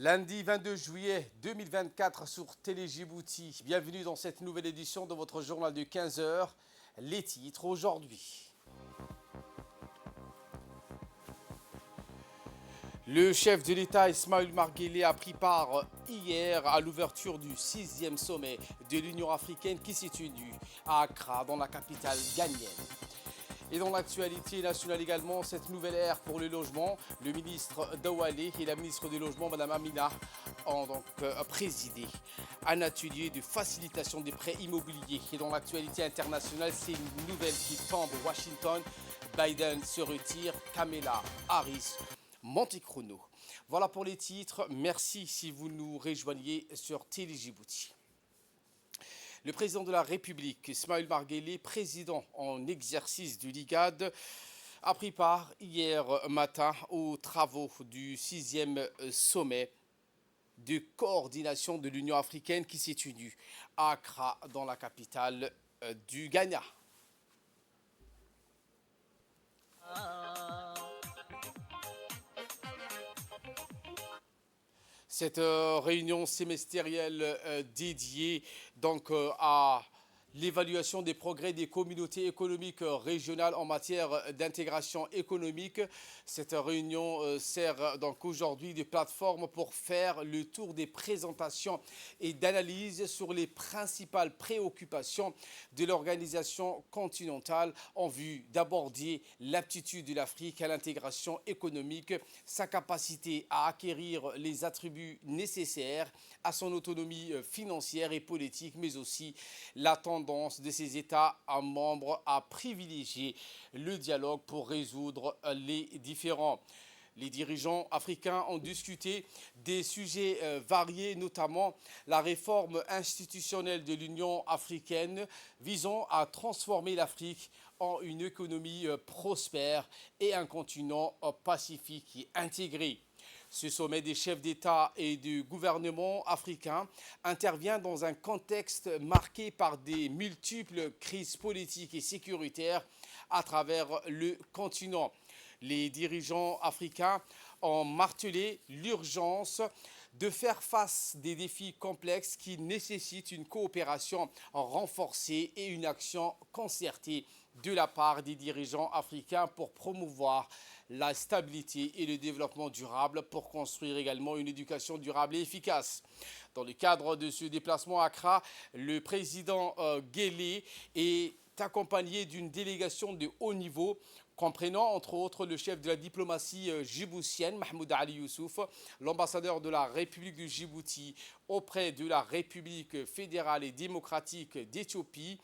Lundi 22 juillet 2024 sur Télé Djibouti. Bienvenue dans cette nouvelle édition de votre journal de 15 heures. Les titres aujourd'hui. Le chef de l'État Ismaël Marguelé a pris part hier à l'ouverture du 6e sommet de l'Union africaine qui s'est tenu à Accra, dans la capitale ghanéenne. Et dans l'actualité nationale également, cette nouvelle ère pour le logement, le ministre Doualé et la ministre du Logement, Mme Amina, ont donc présidé un atelier de facilitation des prêts immobiliers. Et dans l'actualité internationale, c'est une nouvelle qui tombe. Washington, Biden se retire, Kamala Harris, Monte Chrono. Voilà pour les titres. Merci si vous nous rejoignez sur Télé Djibouti. Le président de la République, Ismaël Marguelé, président en exercice du LIGAD, a pris part hier matin aux travaux du 6e sommet de coordination de l'Union africaine qui s'est tenu à Accra, dans la capitale du Ghana. Cette réunion semestrielle dédiée donc à l'évaluation des progrès des communautés économiques régionales en matière d'intégration économique. Cette réunion sert donc aujourd'hui de plateforme pour faire le tour des présentations et d'analyses sur les principales préoccupations de l'organisation continentale en vue d'aborder l'aptitude de l'Afrique à l'intégration économique, sa capacité à acquérir les attributs nécessaires à son autonomie financière et politique, mais aussi la tendance de ces États membres à privilégier le dialogue pour résoudre les différends. Les dirigeants africains ont discuté des sujets variés, notamment la réforme institutionnelle de l'Union africaine visant à transformer l'Afrique en une économie prospère et un continent pacifique et intégré. Ce sommet des chefs d'État et de gouvernement africains intervient dans un contexte marqué par des multiples crises politiques et sécuritaires à travers le continent. Les dirigeants africains ont martelé l'urgence de faire face des défis complexes qui nécessitent une coopération renforcée et une action concertée de la part des dirigeants africains pour promouvoir la stabilité et le développement durable, pour construire également une éducation durable et efficace. Dans le cadre de ce déplacement à Accra, le président Guélé est accompagné d'une délégation de haut niveau comprenant entre autres le chef de la diplomatie djiboutienne, Mahmoud Ali Youssouf, l'ambassadeur de la République du Djibouti auprès de la République fédérale et démocratique d'Éthiopie,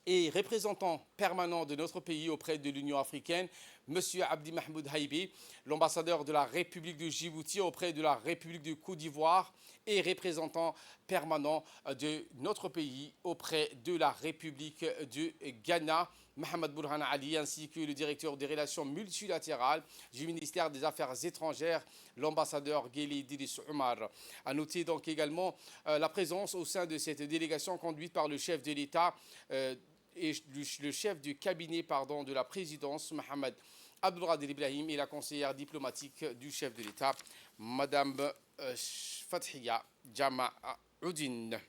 et représentant permanent de notre pays auprès de l'Union africaine, M. Abdi Mahmoud Haïbé, l'ambassadeur de la République de Djibouti auprès de la République de Côte d'Ivoire et représentant permanent de notre pays auprès de la République de Ghana, Mohamed Burhan Ali, ainsi que le directeur des relations multilatérales du ministère des Affaires étrangères, l'ambassadeur Guélé Diris Omar. A noter donc également la présence au sein de cette délégation conduite par le chef de l'État et le chef du cabinet de la présidence, Mohamed Abdelkader Ibrahim, et la conseillère diplomatique du chef de l'État, Madame Fathia Jama Oudine.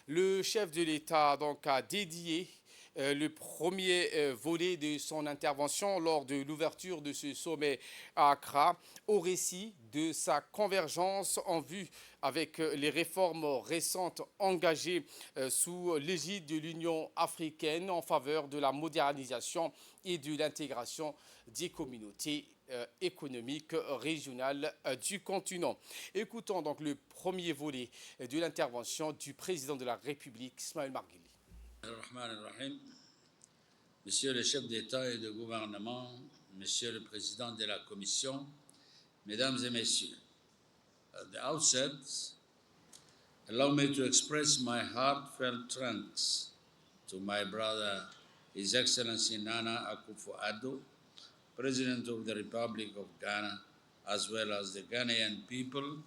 Le chef de l'État donc a dédié le premier volet de son intervention lors de l'ouverture de ce sommet à Accra au récit de sa convergence en vue avec les réformes récentes engagées sous l'égide de l'Union africaine en faveur de la modernisation et de l'intégration des communautés économiques régionales du continent. Écoutons donc le premier volet de l'intervention du président de la République, Ismaël Marguelé. Monsieur le chef d'État et de gouvernement, Monsieur le président de la Commission, Mesdames et Messieurs, at the outset, allow me to express my heartfelt thanks to my brother, His Excellency Nana Akufo-Addo, President of the Republic of Ghana, as well as the Ghanaian people,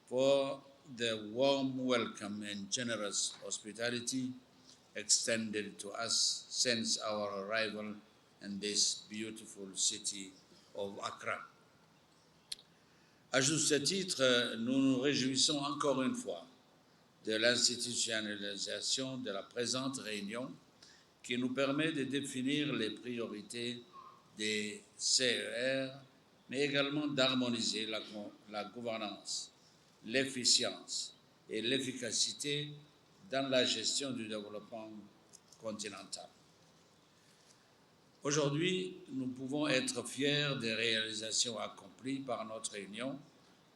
for the warm welcome and generous hospitality extended to us since our arrival in this beautiful city of Accra. À juste titre, nous nous réjouissons encore une fois de l'institutionnalisation de la présente réunion qui nous permet de définir les priorités des CER, mais également d'harmoniser la gouvernance, l'efficience et l'efficacité dans la gestion du développement continental. Aujourd'hui, nous pouvons être fiers des réalisations accomplies par notre réunion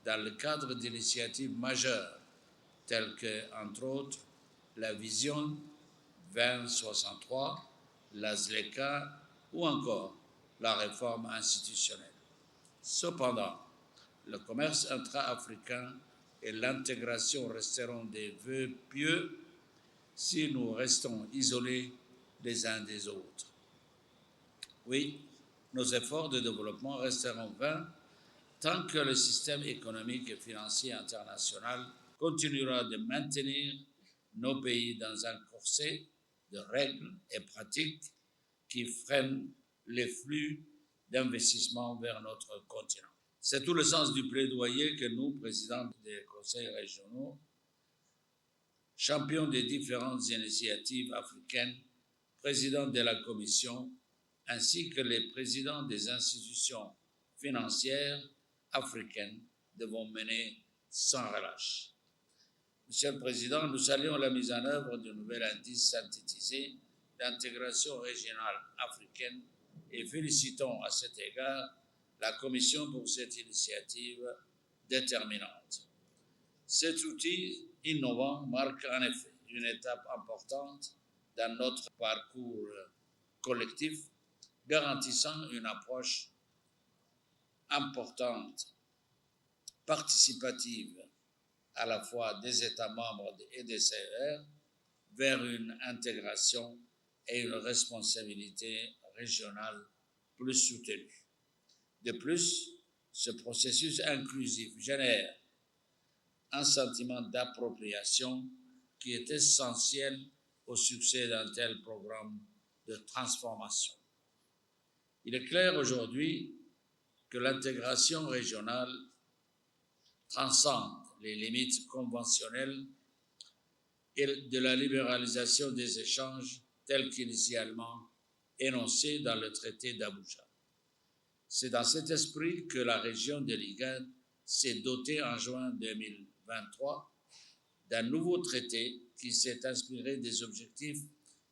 dans le cadre d'initiatives majeures telles que, entre autres, la Vision 2063, la ZLECA ou encore la réforme institutionnelle. Cependant, le commerce intra-africain et l'intégration resteront des vœux pieux si nous restons isolés les uns des autres. Oui, nos efforts de développement resteront vains tant que le système économique et financier international continuera de maintenir nos pays dans un corset de règles et pratiques qui freinent les flux d'investissement vers notre continent. C'est tout le sens du plaidoyer que nous, présidents des conseils régionaux, champions des différentes initiatives africaines, présidents de la Commission, ainsi que les présidents des institutions financières africaines devons mener sans relâche. Monsieur le Président, nous saluons la mise en œuvre du nouvel indice synthétisé d'intégration régionale africaine et félicitons à cet égard la Commission pour cette initiative déterminante. Cet outil innovant marque en effet une étape importante dans notre parcours collectif, garantissant une approche importante, participative à la fois des États membres et des CER vers une intégration et une responsabilité régionale plus soutenue. De plus, ce processus inclusif génère un sentiment d'appropriation qui est essentiel au succès d'un tel programme de transformation. Il est clair aujourd'hui que l'intégration régionale transcende les limites conventionnelles et de la libéralisation des échanges tels qu'initialement énoncés dans le traité d'Abuja. C'est dans cet esprit que la région de l'IGAD s'est dotée en juin 2023 d'un nouveau traité qui s'est inspiré des objectifs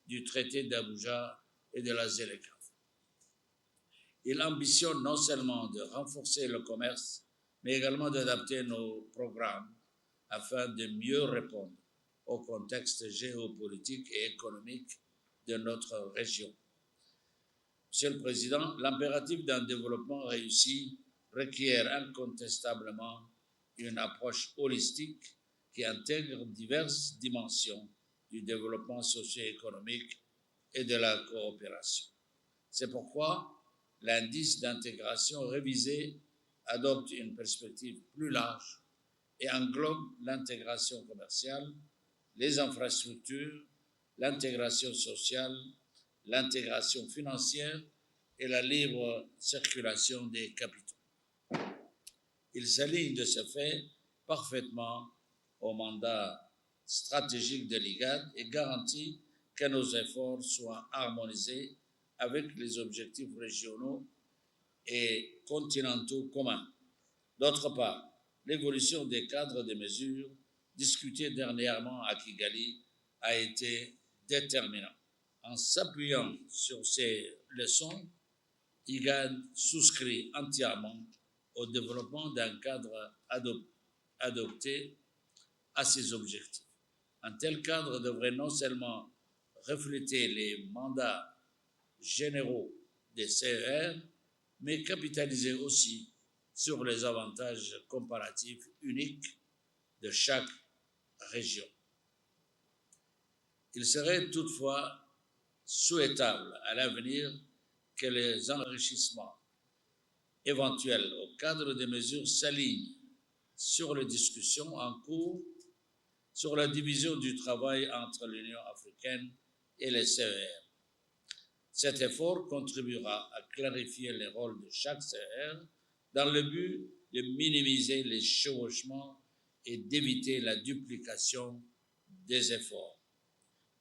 du traité d'Abuja et de la ZLECA. Il ambitionne non seulement de renforcer le commerce, mais également d'adapter nos programmes afin de mieux répondre au contexte géopolitique et économique de notre région. Monsieur le Président, l'impératif d'un développement réussi requiert incontestablement une approche holistique qui intègre diverses dimensions du développement socio-économique et de la coopération. C'est pourquoi l'indice d'intégration révisé adopte une perspective plus large et englobe l'intégration commerciale, les infrastructures, l'intégration sociale, l'intégration financière et la libre circulation des capitaux. Il s'aligne de ce fait parfaitement au mandat stratégique de l'IGAD et garantit que nos efforts soient harmonisés avec les objectifs régionaux et continentaux communs. D'autre part, l'évolution des cadres de mesures discutées dernièrement à Kigali a été déterminante. En s'appuyant sur ces leçons, IGAD souscrit entièrement au développement d'un cadre adopté à ces objectifs. Un tel cadre devrait non seulement refléter les mandats généraux des CER, mais capitaliser aussi sur les avantages comparatifs uniques de chaque région. Il serait toutefois souhaitable à l'avenir que les enrichissements éventuels au cadre des mesures s'alignent sur les discussions en cours sur la division du travail entre l'Union africaine et les CER. Cet effort contribuera à clarifier les rôles de chaque CER dans le but de minimiser les chevauchements et d'éviter la duplication des efforts.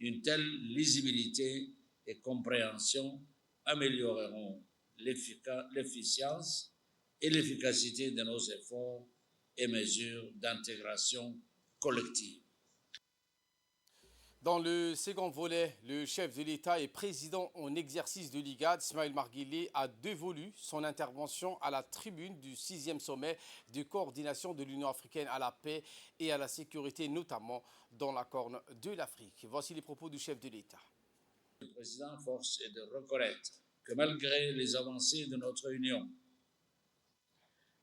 Une telle lisibilité et compréhension amélioreront l'efficience et l'efficacité de nos efforts et mesures d'intégration collective. Dans le second volet, le chef de l'État et président en exercice de l'IGAD, Ismaël Marguilé, a dévolu son intervention à la tribune du 6e sommet de coordination de l'Union africaine à la paix et à la sécurité, notamment dans la Corne de l'Afrique. Voici les propos du chef de l'État. Le président, force est de reconnaître que malgré les avancées de notre Union,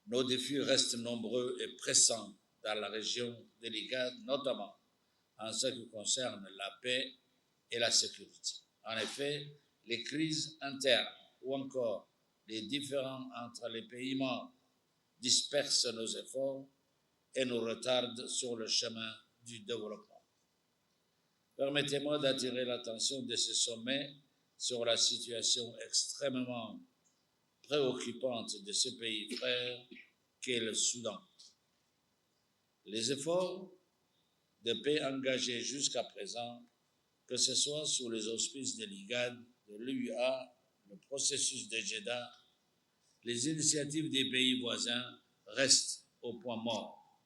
nos défis restent nombreux et pressants dans la région de l'IGAD, notamment en ce qui concerne la paix et la sécurité. En effet, les crises internes ou encore les différends entre les pays membres dispersent nos efforts et nous retardent sur le chemin du développement. Permettez-moi d'attirer l'attention de ce sommet sur la situation extrêmement préoccupante de ce pays frère qu'est le Soudan. Les efforts de paix engagés jusqu'à présent, que ce soit sous les auspices de l'IGAD, de l'UA, le processus de Jeddah, les initiatives des pays voisins restent au point mort.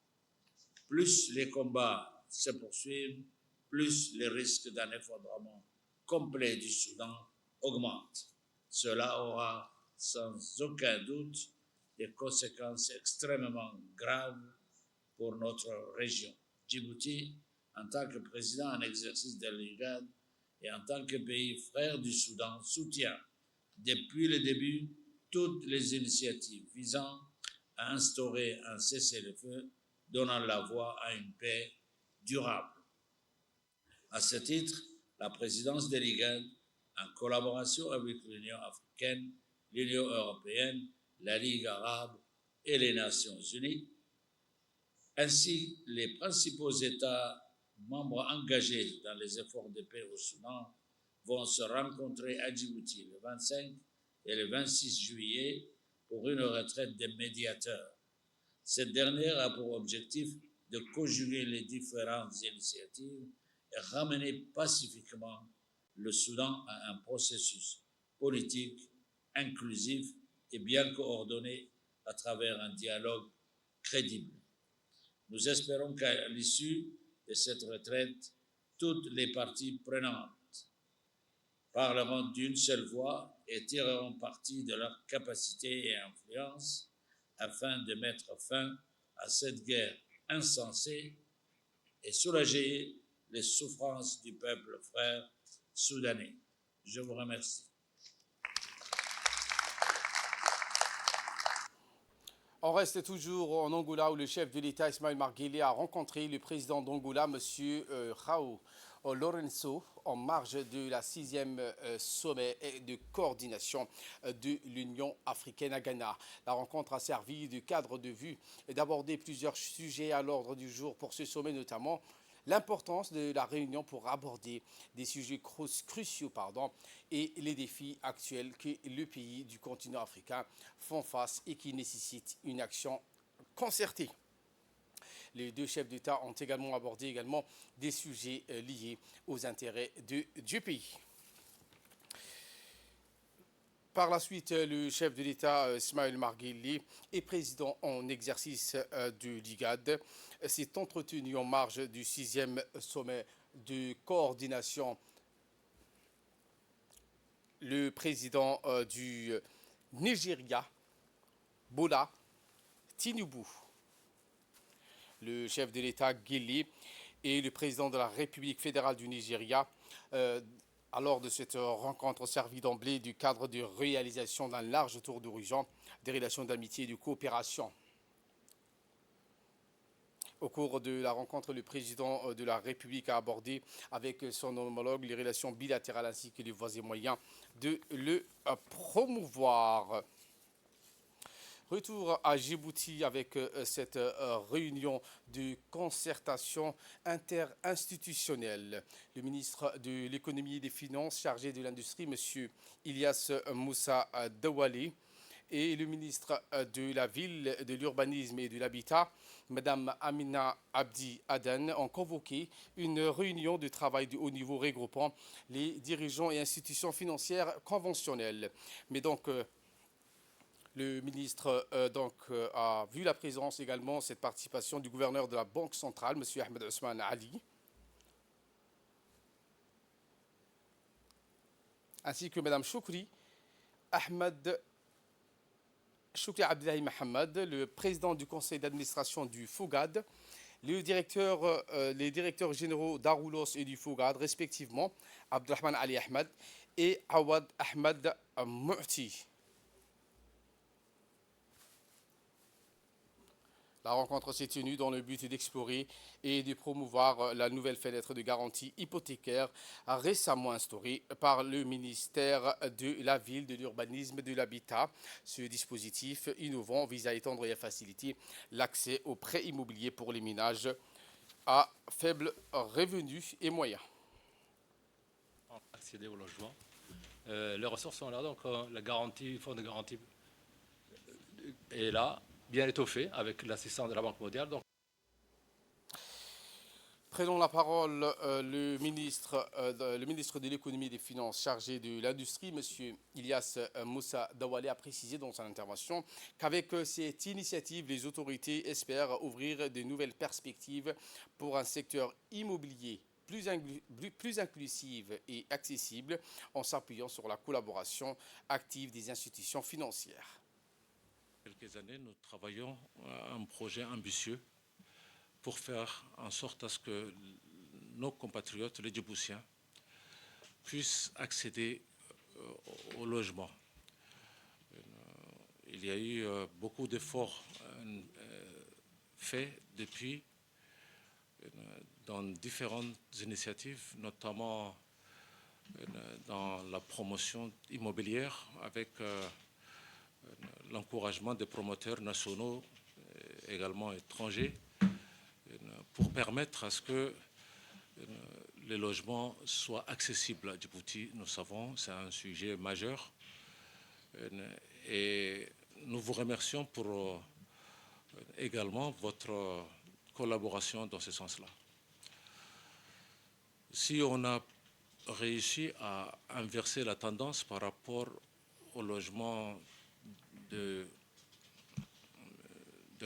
Plus les combats se poursuivent, plus les risques d'un effondrement complet du Soudan augmentent. Cela aura sans aucun doute des conséquences extrêmement graves pour notre région. Djibouti, en tant que président en exercice de l'IGAD et en tant que pays frère du Soudan, soutient depuis le début toutes les initiatives visant à instaurer un cessez-le-feu donnant la voie à une paix durable. À ce titre, la présidence de l'IGAD, en collaboration avec l'Union africaine, l'Union européenne, la Ligue arabe et les Nations unies, ainsi les principaux États membres engagés dans les efforts de paix au Soudan vont se rencontrer à Djibouti le 25 et le 26 juillet pour une retraite des médiateurs. Cette dernière a pour objectif de conjuguer les différentes initiatives et ramener pacifiquement le Soudan à un processus politique inclusif et bien coordonné à travers un dialogue crédible. Nous espérons qu'à l'issue de cette retraite, toutes les parties prenantes parleront d'une seule voix et tireront parti de leur capacité et influence afin de mettre fin à cette guerre insensée et soulager les souffrances du peuple frère soudanais. Je vous remercie. On reste toujours en Angola où le chef de l'État Ismaël Marguilé a rencontré le président d'Angola, M. João Lourenço, en marge de la 6e sommet de coordination de l'Union africaine à Ghana. La rencontre a servi de cadre de vue et d'aborder plusieurs sujets à l'ordre du jour pour ce sommet, notamment l'importance de la réunion pour aborder des sujets cruciaux et les défis actuels que le pays du continent africain font face et qui nécessitent une action concertée. Les deux chefs d'État ont également abordé des sujets liés aux intérêts du pays. Par la suite, le chef de l'État, Ismaël Marguilé, est président en exercice de l'IGAD, s'est entretenu en marge du 6e sommet de coordination. Le président du Nigeria, Bola Tinubu, le chef de l'État, Guélé, et le président de la République fédérale du Nigeria, lors de cette rencontre servie d'emblée du cadre de réalisation d'un large tour d'horizon des relations d'amitié et de coopération. Au cours de la rencontre, le président de la République a abordé avec son homologue les relations bilatérales ainsi que les voies et moyens de le promouvoir. Retour à Djibouti avec cette réunion de concertation interinstitutionnelle. Le ministre de l'économie et des finances chargé de l'industrie, M. Ilyas Moussa Dawali, et le ministre de la Ville, de l'Urbanisme et de l'Habitat, Madame Amina Abdi Aden, ont convoqué une réunion de travail de haut niveau regroupant les dirigeants et institutions financières conventionnelles. Mais donc, le ministre a vu la présence également, cette participation du gouverneur de la Banque centrale, M. Ahmed Ousmane Ali, ainsi que Mme Choukri Abdelhaï Mohamed, le président du conseil d'administration du Fougad, les directeurs généraux d'Aroulos et du Fougad, respectivement, Abdelrahman Ali Ahmed et Awad Ahmed Mouti. La rencontre s'est tenue dans le but d'explorer et de promouvoir la nouvelle fenêtre de garantie hypothécaire récemment instaurée par le ministère de la Ville, de l'Urbanisme et de l'Habitat. Ce dispositif innovant vise à étendre et à faciliter l'accès aux prêts immobiliers pour les ménages à faible revenus et moyens. Accéder au logement. Les ressources sont là, donc la garantie, le fonds de garantie est là, bien étoffé avec l'assistance de la Banque mondiale. Donc. Prenons la parole, le ministre de l'économie et des finances chargé de l'industrie, M. Ilyas Moussa Dawale, a précisé dans son intervention qu'avec cette initiative, les autorités espèrent ouvrir de nouvelles perspectives pour un secteur immobilier plus inclusive et accessible en s'appuyant sur la collaboration active des institutions financières. Quelques années, nous travaillons à un projet ambitieux pour faire en sorte à ce que nos compatriotes, les Djiboutiens, puissent accéder au logement. Il y a eu beaucoup d'efforts faits depuis dans différentes initiatives, notamment dans la promotion immobilière avec l'encouragement des promoteurs nationaux, également étrangers, pour permettre à ce que les logements soient accessibles à Djibouti. Nous savons, c'est un sujet majeur. Et nous vous remercions pour également votre collaboration dans ce sens-là. Si on a réussi à inverser la tendance par rapport au logement de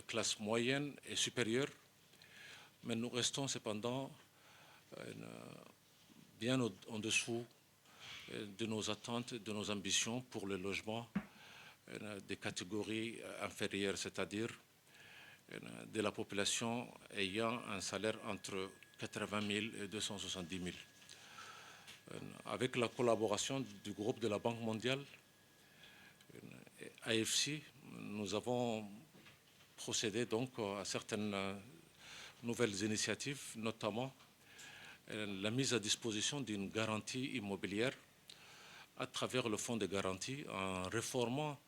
classe moyenne et supérieure, mais nous restons cependant bien en dessous de nos attentes, de nos ambitions pour le logement des catégories inférieures, c'est-à-dire de la population ayant un salaire entre 80 000 et 270 000. Avec la collaboration du groupe de la Banque mondiale, AFC, nous avons procédé donc à certaines nouvelles initiatives, notamment la mise à disposition d'une garantie immobilière à travers le fonds de garantie, en réformant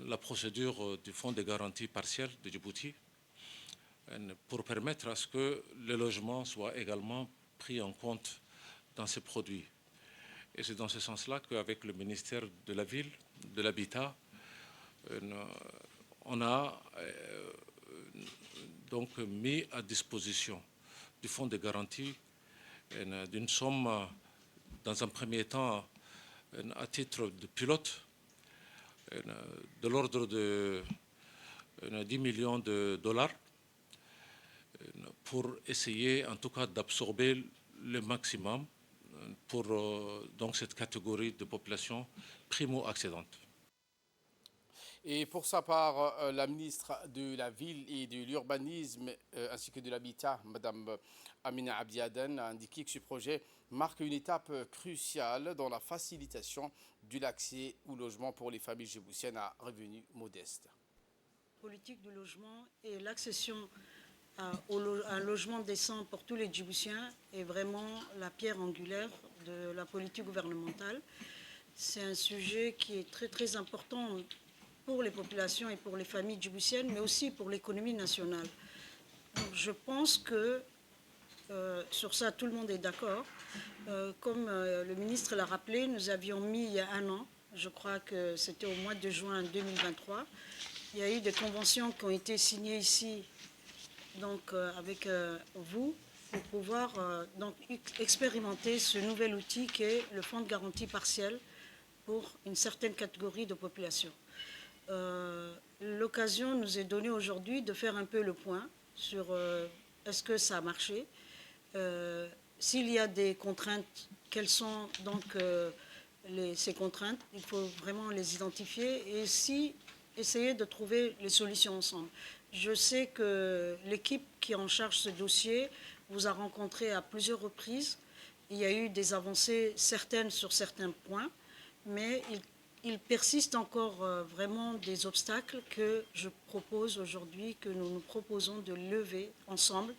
la procédure du fonds de garantie partielle de Djibouti pour permettre à ce que le logement soit également pris en compte dans ces produits. Et c'est dans ce sens-là qu'avec le ministère de la Ville, de l'Habitat, on a donc mis à disposition du fonds de garantie d'une somme, dans un premier temps, à titre de pilote, de l'ordre de 10 millions de dollars, pour essayer en tout cas d'absorber le maximum pour donc cette catégorie de population primo-accédante. Et pour sa part, la ministre de la Ville et de l'Urbanisme ainsi que de l'Habitat, Mme Amina Abdi Aden, a indiqué que ce projet marque une étape cruciale dans la facilitation de l'accès au logement pour les familles djiboutiennes à revenus modestes. La politique du logement et l'accession à un logement décent pour tous les Djiboutiens est vraiment la pierre angulaire de la politique gouvernementale. C'est un sujet qui est très très important pour les populations et pour les familles djiboutiennes, mais aussi pour l'économie nationale. Donc je pense que sur ça, tout le monde est d'accord. Comme le ministre l'a rappelé, nous avions mis il y a un an je crois que c'était au mois de juin 2023. Il y a eu des conventions qui ont été signées ici, donc avec vous, pour pouvoir donc expérimenter ce nouvel outil qui est le fonds de garantie partielle pour une certaine catégorie de population. L'occasion nous est donnée aujourd'hui de faire un peu le point sur est-ce que ça a marché, s'il y a des contraintes, quelles sont donc ces contraintes, il faut vraiment les identifier et essayer de trouver les solutions ensemble. Je sais que l'équipe qui est en charge ce dossier vous a rencontré à plusieurs reprises. Il y a eu des avancées certaines sur certains points, mais il persiste encore vraiment des obstacles que je propose aujourd'hui, que nous proposons de lever ensemble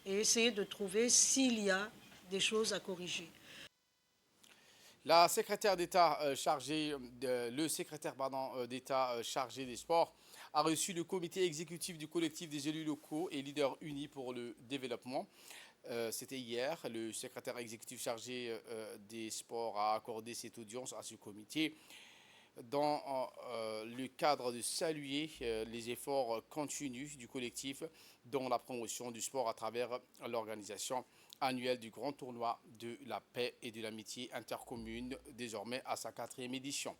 et essayer de trouver s'il y a des choses à corriger. La secrétaire d'État le secrétaire d'État chargé des sports a reçu le comité exécutif du collectif des élus locaux et leaders unis pour le développement. C'était hier. Le secrétaire exécutif chargé des sports a accordé cette audience à ce comité dans le cadre de saluer les efforts continus du collectif dans la promotion du sport à travers l'organisation annuelle du grand tournoi de la paix et de l'amitié intercommune, désormais à sa 4e édition.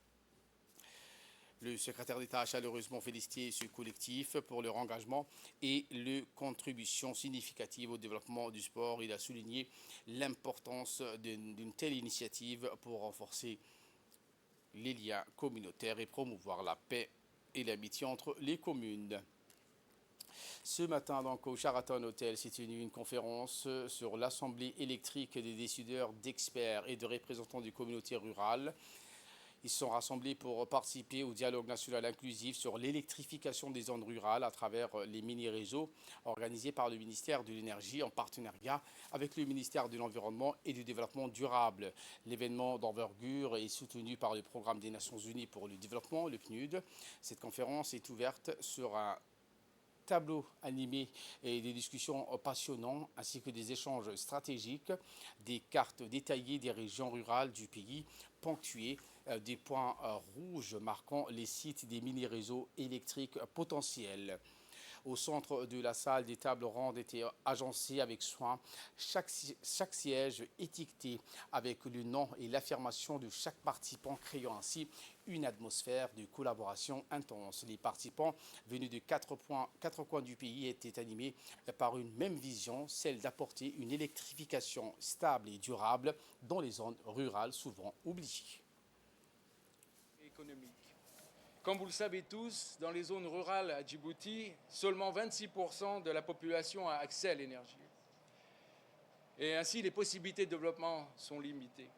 Le secrétaire d'État a chaleureusement félicité ce collectif pour leur engagement et leur contribution significative au développement du sport. Il a souligné l'importance d'une telle initiative pour renforcer les liens communautaires et promouvoir la paix et l'amitié entre les communes. Ce matin, donc, au Sheraton Hotel, s'est tenue une conférence sur l'Assemblée électrique des décideurs, d'experts et de représentants des communautés rurales. Ils sont rassemblés pour participer au dialogue national inclusif sur l'électrification des zones rurales à travers les mini-réseaux organisés par le ministère de l'Énergie en partenariat avec le ministère de l'Environnement et du Développement durable. L'événement d'envergure est soutenu par le Programme des Nations Unies pour le développement, le PNUD. Cette conférence est ouverte sur un tableau animé et des discussions passionnantes ainsi que des échanges stratégiques, des cartes détaillées des régions rurales du pays, ponctuées des points rouges marquant les sites des mini-réseaux électriques potentiels. Au centre de la salle, des tables rondes étaient agencées avec soin, chaque siège étiqueté avec le nom et l'affirmation de chaque participant, créant ainsi une atmosphère de collaboration intense. Les participants venus de quatre coins du pays étaient animés par une même vision, celle d'apporter une électrification stable et durable dans les zones rurales souvent oubliées. Économique. Comme vous le savez tous, dans les zones rurales à Djibouti, seulement 26% de la population a accès à l'énergie. Et ainsi, les possibilités de développement sont limitées.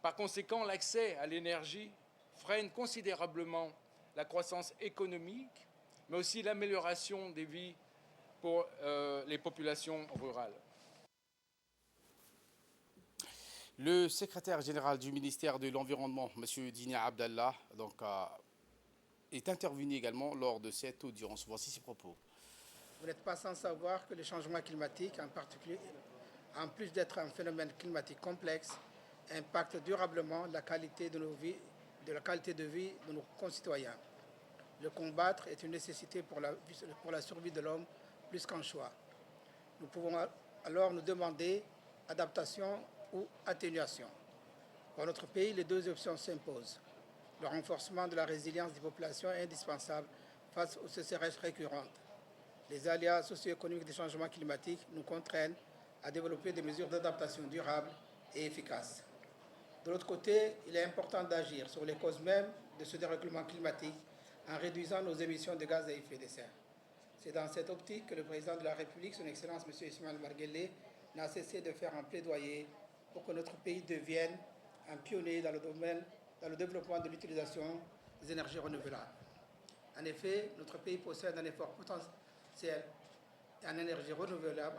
Par conséquent, l'accès à l'énergie freine considérablement la croissance économique, mais aussi l'amélioration des vies pour les populations rurales. Le secrétaire général du ministère de l'Environnement, M. Dina Abdallah, est intervenu également lors de cette audience. Voici ses propos. Vous n'êtes pas sans savoir que le changement climatique, en particulier, en plus d'être un phénomène climatique complexe, impacte durablement la qualité de vie de nos concitoyens. Le combattre est une nécessité pour la survie de l'homme plus qu'un choix. Nous pouvons alors nous demander adaptation ou atténuation. Pour notre pays, les deux options s'imposent. Le renforcement de la résilience des populations est indispensable face aux sécheresses récurrentes. Les aléas socio-économiques des changements climatiques nous contraignent à développer des mesures d'adaptation durables et efficaces. De l'autre côté, il est important d'agir sur les causes mêmes de ce dérèglement climatique en réduisant nos émissions de gaz à effet de serre. C'est dans cette optique que le président de la République, son Excellence M. Ismaël Marguerite, n'a cessé de faire un plaidoyer pour que notre pays devienne un pionnier dans le développement de l'utilisation des énergies renouvelables. En effet, notre pays possède un fort potentiel en énergie renouvelable,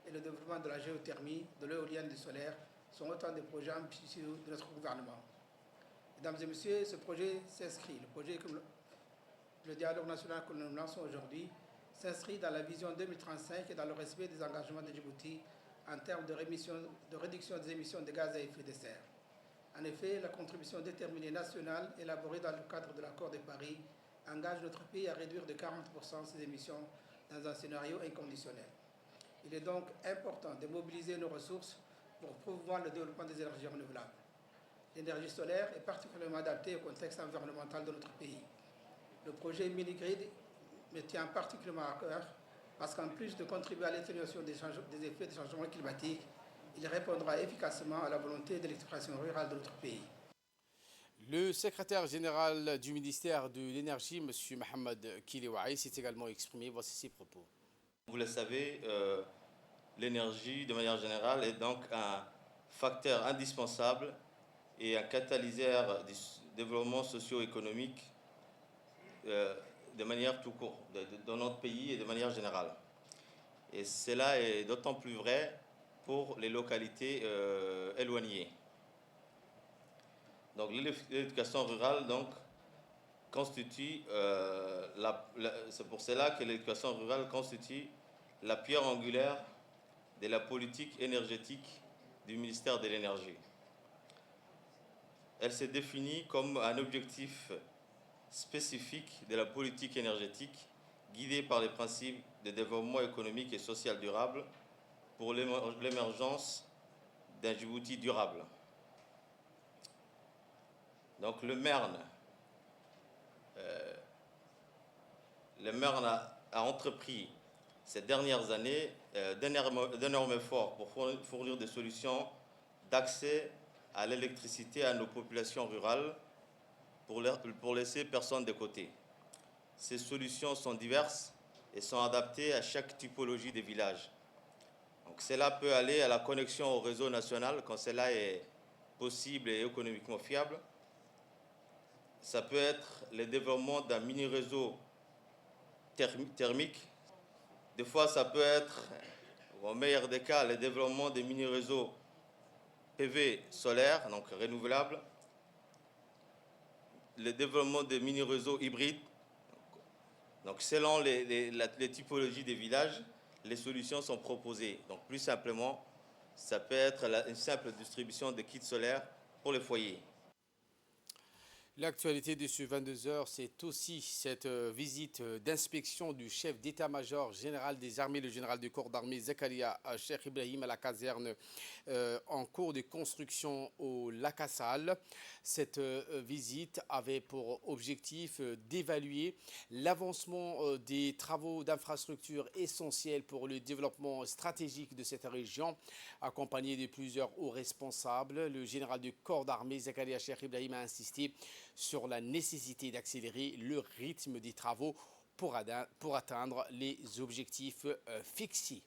et le développement de la géothermie, de l'éolienne et du solaire sont autant de projets ambitieux de notre gouvernement. Mesdames et messieurs, ce projet s'inscrit, le dialogue national que nous lançons aujourd'hui, s'inscrit dans la vision 2035 et dans le respect des engagements de Djibouti en termes de réduction des émissions de gaz à effet de serre. En effet, la contribution déterminée nationale élaborée dans le cadre de l'accord de Paris engage notre pays à réduire de 40% ses émissions dans un scénario inconditionnel. Il est donc important de mobiliser nos ressources pour promouvoir le développement des énergies renouvelables. L'énergie solaire est particulièrement adaptée au contexte environnemental de notre pays. Le projet Mini-Grid me tient particulièrement à cœur parce qu'en plus de contribuer à l'atténuation des effets des changements climatiques, il répondra efficacement à la volonté d'électrification rurale de notre pays. Le secrétaire général du ministère de l'Énergie, M. Mohamed Kiliwaï, s'est également exprimé. Voici ses propos. Vous le savez, l'énergie, de manière générale, est donc un facteur indispensable et un catalyseur du développement socio-économique de manière tout court, dans notre pays et de manière générale. Et cela est d'autant plus vrai pour les localités éloignées. Donc l'éducation rurale donc, constitue, c'est pour cela que l'éducation rurale constitue la pierre angulaire de la politique énergétique du ministère de l'Énergie. Elle s'est définie comme un objectif spécifique de la politique énergétique guidée par les principes de développement économique et social durable pour l'émergence d'un Djibouti durable. Donc le MERN a entrepris ces dernières années d'énormes efforts pour fournir des solutions d'accès à l'électricité à nos populations rurales pour laisser personne de côté. Ces solutions sont diverses et sont adaptées à chaque typologie de village. Donc cela peut aller à la connexion au réseau national quand cela est possible et économiquement fiable. Ça peut être le développement d'un mini-réseau thermique. Des fois, ça peut être, au meilleur des cas, le développement des mini-réseaux PV solaires, donc renouvelables, le développement des mini-réseaux hybrides. Donc, selon les typologies des villages, les solutions sont proposées. Donc, plus simplement, ça peut être une simple distribution de kits solaires pour les foyers. L'actualité de ce 22h, c'est aussi cette visite d'inspection du chef d'état-major général des armées, le général du corps d'armée Zakaria Cheikh Ibrahim, à la caserne en cours de construction au Lakassal. Cette visite avait pour objectif d'évaluer l'avancement des travaux d'infrastructures essentiels pour le développement stratégique de cette région, accompagné de plusieurs hauts responsables. Le général du corps d'armée Zakaria Cheikh Ibrahim a insisté sur la nécessité d'accélérer le rythme des travaux pour atteindre les objectifs fixés.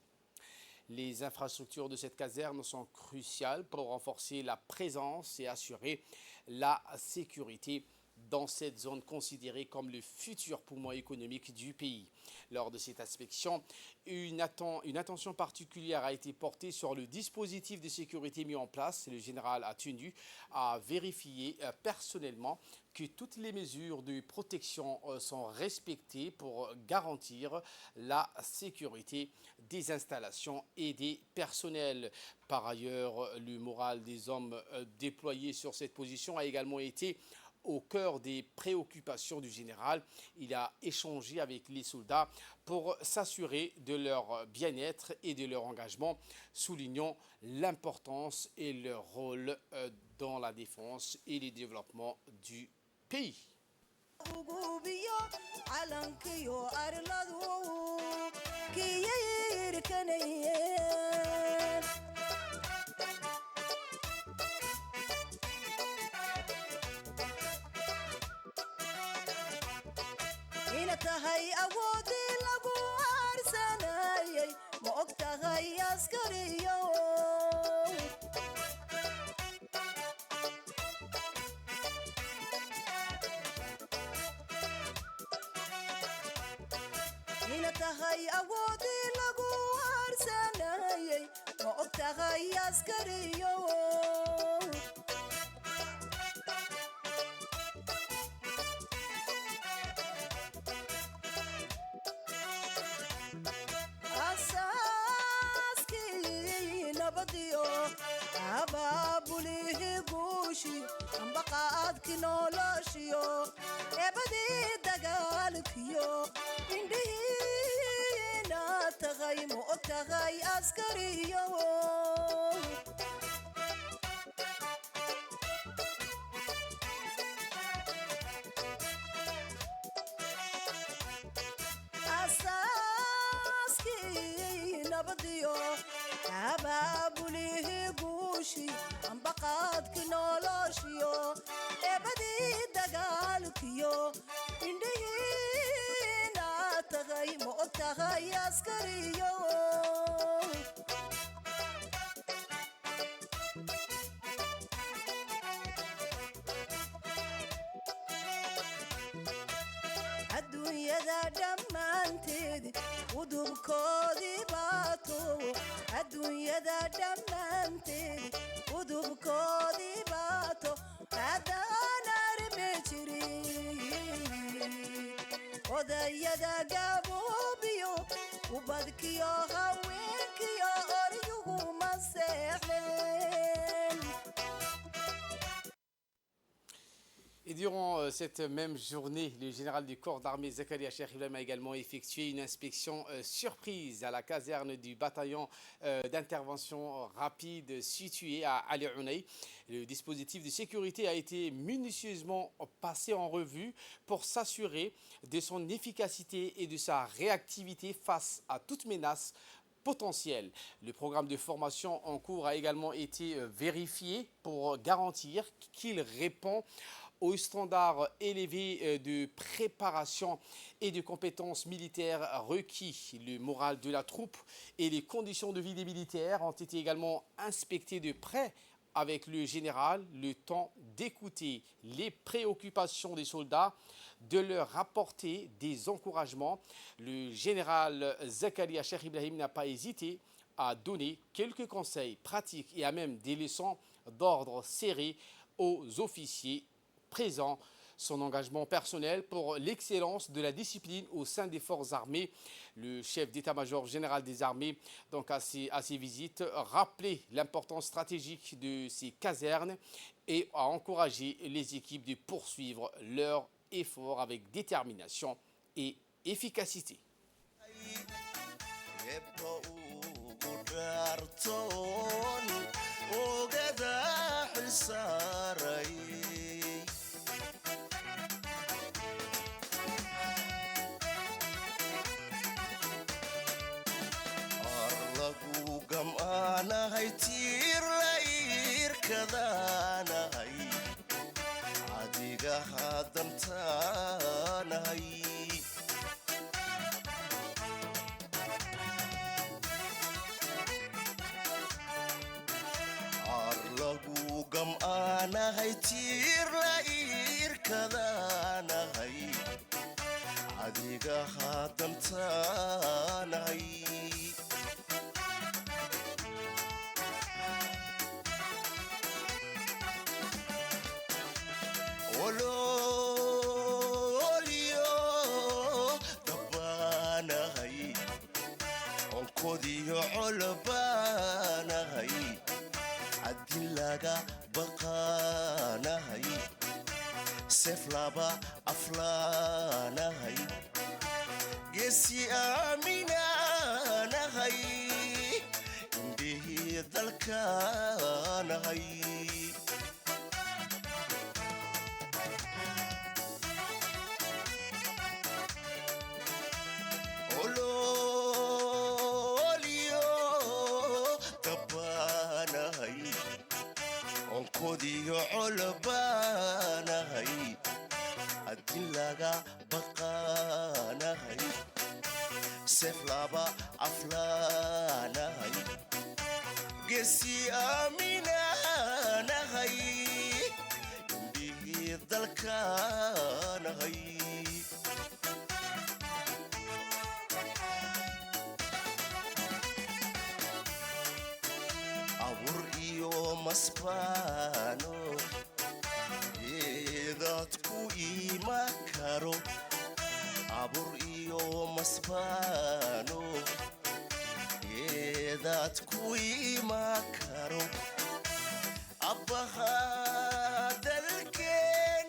Les infrastructures de cette caserne sont cruciales pour renforcer la présence et assurer la sécurité dans cette zone considérée comme le futur poumon économique du pays. Lors de cette inspection, une attention particulière a été portée sur le dispositif de sécurité mis en place. Le général a tenu à vérifier personnellement que toutes les mesures de protection sont respectées pour garantir la sécurité des installations et des personnels. Par ailleurs, le moral des hommes déployés sur cette position a également été au cœur des préoccupations du général. Il a échangé avec les soldats pour s'assurer de leur bien-être et de leur engagement, soulignant l'importance et leur rôle dans la défense et le développement du pays. tahay awoodii lagu harsanayay ma og tahay askariyo ina tahay awoodii lagu harsanayay ma og tahay askariyo abaabulihi guushi ambaqaadki noloshiyo eebadii dagaalkiyo indhihiina tagay ma og tahay askariyo asaaskii nabadiyo abaabulihi guushi ambaqaadki noloshiyo eebadii dagaalkiyo indhihiina tagay ma og tahay askariyo adduunyada dhammaanteed udubkoodii baato adduunyada dhammaanteed udubkoodii baato haddaan armi jirin odayada gaboobiyo ubadkiyo haweenkiyo oryuguma seexdeen. Et durant cette même journée, le général du corps d'armée Zakaria Cheikh Ibrahim a également effectué une inspection surprise à la caserne du bataillon d'intervention rapide situé à Ali Ounay. Le dispositif de sécurité a été minutieusement passé en revue pour s'assurer de son efficacité et de sa réactivité face à toute menace potentielle. Le programme de formation en cours a également été vérifié pour garantir qu'il répond aux standards élevés de préparation et de compétences militaires requis. Le moral de la troupe et les conditions de vie des militaires ont été également inspectés de près avec le général, le temps d'écouter les préoccupations des soldats, de leur apporter des encouragements. Le général Zakaria Cheikh Ibrahim n'a pas hésité à donner quelques conseils pratiques et à même des leçons d'ordre serré aux officiers présent son engagement personnel pour l'excellence de la discipline au sein des forces armées. Le chef d'état-major général des armées, donc à ses visites, rappelait l'importance stratégique de ces casernes et a encouragé les équipes de poursuivre leurs efforts avec détermination et efficacité. gam'aanahay tiir la iirkadaanahay adiga haddantaanahay arlagu gam'aanahay tiir la iirkadaanahay adiga haddantaanahay ololyo dabbaanahay onkodiyo colbaanahay haddii laga baqaanahay seef laba aflaanahay geesi aaminaanahay indhihii dalkaanahay onkodiyo colbaanahay haddii laga baqaanahay seef laba aflaanahay geesi aaminaanahay indhihii dalkaanahay abur iyo masbaano eedadku ima karo abur iyo masbaano eedadku ima karo أبها دلكين.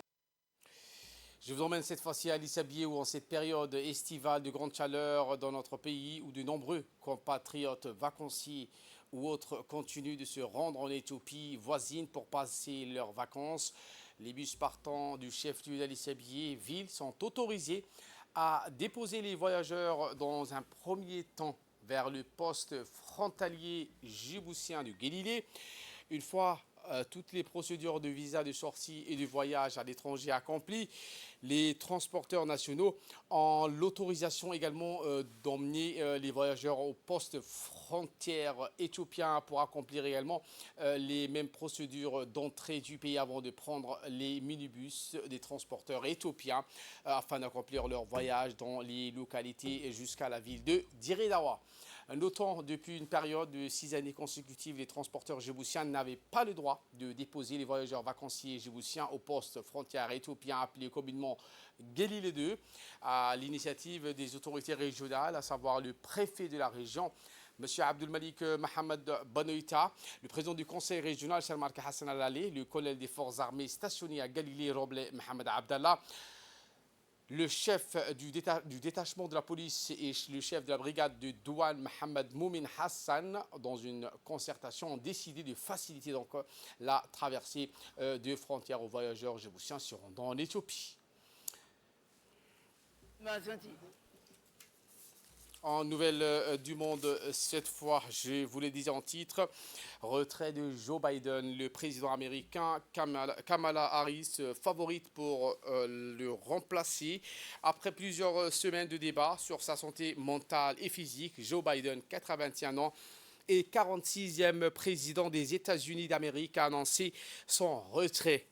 Je vous emmène cette fois-ci à Lisabié où en cette période estivale de grande chaleur dans notre pays où de nombreux compatriotes vacanciers ou autres continuent de se rendre en Éthiopie voisine pour passer leurs vacances. Les bus partant du chef-lieu d'Alisabié, ville, sont autorisés à déposer les voyageurs dans un premier temps vers le poste frontalier djiboutien du Guélilé. Une fois toutes les procédures de visa de sortie et de voyage à l'étranger accomplies, les transporteurs nationaux ont l'autorisation également d'emmener les voyageurs au poste frontière éthiopien pour accomplir également les mêmes procédures d'entrée du pays avant de prendre les minibus des transporteurs éthiopiens afin d'accomplir leur voyage dans les localités jusqu'à la ville de Dire-Dawa. Notons depuis une période de 6 années consécutives, les transporteurs djiboutiens n'avaient pas le droit de déposer les voyageurs vacanciers djiboutiens au poste frontière éthiopien appelé communément Guélilé 2, à l'initiative des autorités régionales, à savoir le préfet de la région, M. Abdul Malik Mohamed Banoïta, le président du conseil régional, Sharmarka Hassan Al-Ali, le colonel des forces armées stationné à Guélilé, Roble Mohamed Abdallah, le chef du détachement de la police et le chef de la brigade de douane, Mohamed Moumin Hassan, dans une concertation, ont décidé de faciliter donc la traversée de frontières aux voyageurs djiboutiens se rendant en Éthiopie. En nouvelle du monde, cette fois, je vous le disais en titre, retrait de Joe Biden, le président américain, Kamala Harris, favorite pour le remplacer. Après plusieurs semaines de débats sur sa santé mentale et physique, Joe Biden, 81 ans, et 46e président des États-Unis d'Amérique, a annoncé son retrait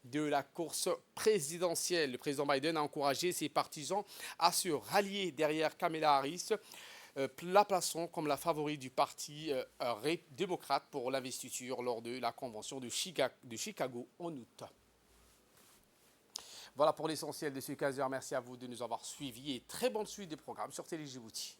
de la course présidentielle. Le président Biden a encouragé ses partisans à se rallier derrière Kamala Harris, la plaçant comme la favorite du parti démocrate pour l'investiture lors de la convention de Chicago en août. Voilà pour l'essentiel de ce 15h. Merci à vous de nous avoir suivis et très bonne suite des programmes sur Télé Djibouti.